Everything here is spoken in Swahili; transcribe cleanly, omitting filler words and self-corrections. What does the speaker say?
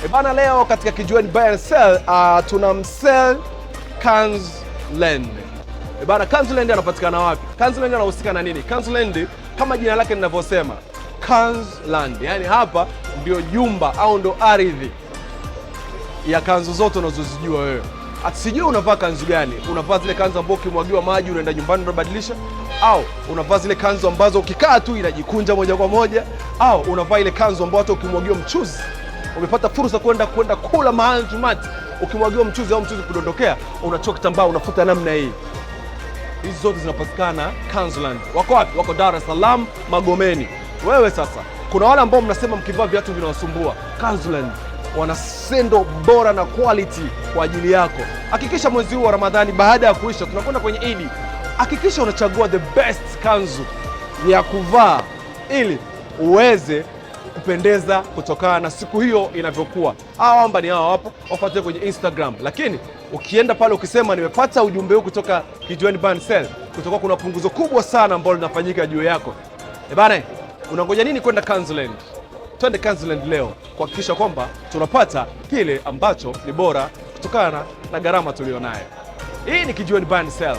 Bana, leo katika Kijiweni Buy and Sell tunamsell Kanzland. Bana, Kanzland anapatikana wapi? Kanzland anahusika na nini? Kanzland kama jina lake linavyosema, Kanzland, yani hapa ndio jumba au ndio ardhi ya kanzu zote unazozijua wewe. Sijui unavaa kanzu gani? Unavaa zile kanzu ambazo ukimwagiwa maji unaenda nyumbani unabadilisha, au unavaa zile kanzu ambazo ukikaa tu inajikunja moja kwa moja, au unavaa ile kanzu ambayo hata ukimwagiwa mchuzi, umepata fursa kwenda kula mahali tumati, ukimwagiwa mchuzi au mchuzi kudondokea, unachukua kitambaa unafuta namna hii. Hizi zote zinapatikana Kanzland. Wako wapi? Wako Dar es Salaam, Magomeni. Wewe sasa, kuna wale ambao mnasema mkivaa viatu vinawasumbua. Kanzland wana sendo bora na quality kwa ajili yako. Hakikisha mwezi huu wa Ramadhani baada ya kuisha, tunakwenda kwenye Idi, hakikisha unachagua the best kanzu ya kuvaa ili uweze kupendeza kutokana na siku hiyo inavyokuwa. Amba ni hawa hapo, wafuatie kwenye Instagram. Lakini ukienda pale ukisema nimepata ujumbe huu kutoka Kijiweni Buy and Sell, kutoka kuna punguzo kubwa sana ambalo linafanyika juu yako. Bana, unangoja nini kwenda Kanzland? Twende Kanzland leo kuhakikisha kwamba tunapata kile ambacho ni bora kutokana na gharama tulionayo. Hii ni Kijiweni Buy and Sell.